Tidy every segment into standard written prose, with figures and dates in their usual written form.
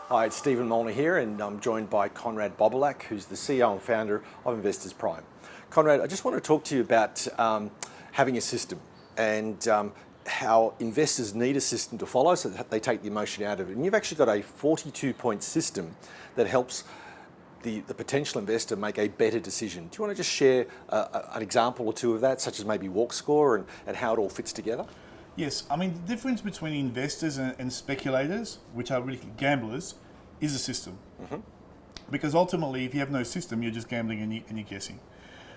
Hi, it's Stephen Molnar here, and I'm joined by Konrad Bobilak, who's the CEO and founder of Investors Prime. Konrad, I just want to talk to you about having a system and how investors need a system to follow so that they take the emotion out of it. And you've actually got a 42-point system that helps the potential investor make a better decision. Do you want to just share an example or two of that, such as maybe walk score and how it all fits together? Yes, I mean, the difference between investors and speculators, which are really gamblers, is a system. Mm-hmm. Because ultimately, if you have no system, you're just gambling and you're guessing.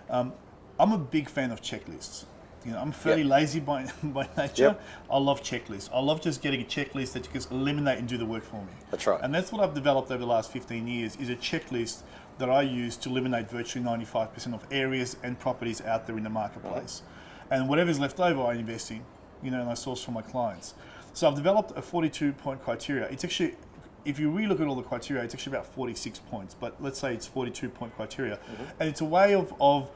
I'm a big fan of checklists. You know, I'm fairly lazy by nature. Yep. I love checklists. I love just getting a checklist that you can eliminate and do the work for me. That's right. And that's what I've developed over the last 15 years, is a checklist that I use to eliminate virtually 95% of areas and properties out there in the marketplace. Mm-hmm. And whatever's left over, I invest in. You know, and I source from my clients. So I've developed a 42-point criteria. It's actually, if you really look at all the criteria, it's actually about 46 points, but let's say it's 42-point criteria. Mm-hmm. And it's a way of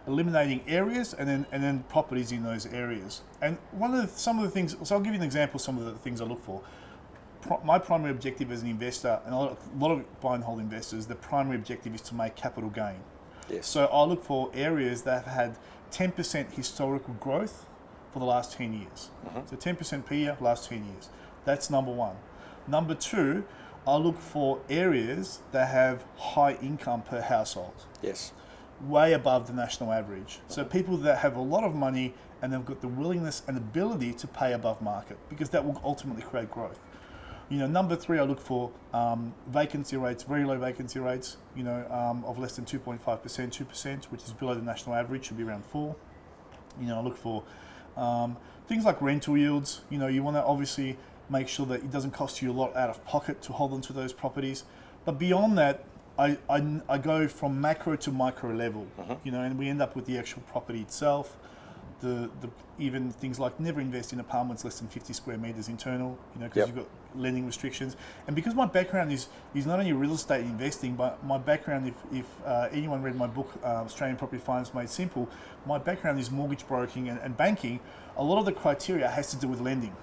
eliminating areas and then properties in those areas. And some of the things, so I'll give you an example of some of the things I look for. My primary objective as an investor, and a lot of buy and hold investors, the primary objective is to make capital gain. Yes. So I look for areas that have had 10% historical growth for the last 10 years. Mm-hmm. So 10% per year, last 10 years. That's number one. Number two, I look for areas that have high income per household. Yes. Way above the national average. So people that have a lot of money and they've got the willingness and ability to pay above market, because that will ultimately create growth. You know, number three, I look for vacancy rates, very low vacancy rates, you know, of less than 2.5%, 2%, which is below the national average, should be around 4%. You know, I look for things like rental yields. You know, you want to obviously make sure that it doesn't cost you a lot out of pocket to hold onto those properties. But beyond that, I go from macro to micro level. Mm-hmm. You know, and we end up with the actual property itself. The even things like never invest in apartments less than 50 square meters internal. You know, because you've got lending restrictions. And because my background is not only real estate investing, but my background, if anyone read my book, Australian Property Finance Made Simple, my background is mortgage broking and banking. A lot of the criteria has to do with lending.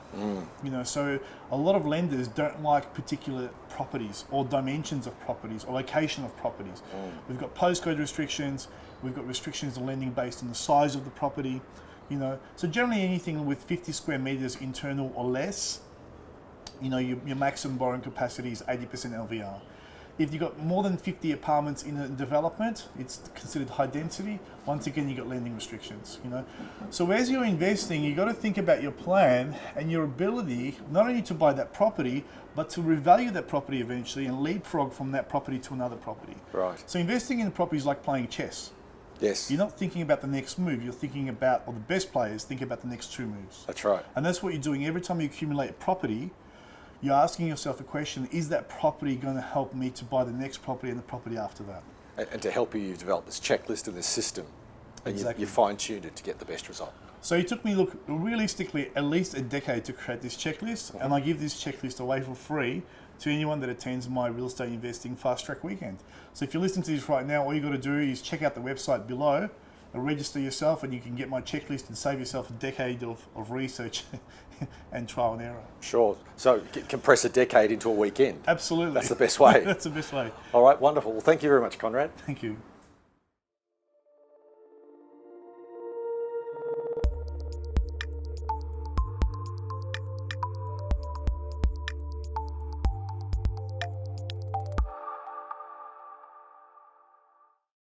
You know, so a lot of lenders don't like particular properties or dimensions of properties or location of properties. We've got postcode restrictions. We've got restrictions on lending based on the size of the property. You know, so generally anything with 50 square meters internal or less, you know, your maximum borrowing capacity is 80% LVR. If you've got more than 50 apartments in a development, it's considered high density. Once again, you've got lending restrictions, you know. So as you're investing, you've got to think about your plan and your ability, not only to buy that property, but to revalue that property eventually and leapfrog from that property to another property. Right. So investing in property is like playing chess. Yes. You're not thinking about the next move, you're thinking about, or the best players think about the next two moves. That's right. And that's what you're doing every time you accumulate a property. You're asking yourself a question, is that property going to help me to buy the next property and the property after that? And to help you, you've developed this checklist and this system. And exactly. you fine-tuned it to get the best result. So it took me, look, realistically, at least a decade to create this checklist. And I give this checklist away for free to anyone that attends my real estate investing fast track weekend. So if you're listening to this right now, all you got to do is check out the website below, register yourself, and you can get my checklist and save yourself a decade of research and trial and error. Sure. So compress a decade into a weekend. Absolutely. That's the best way. That's the best way. All right, wonderful. Well, thank you very much, Konrad. Thank you.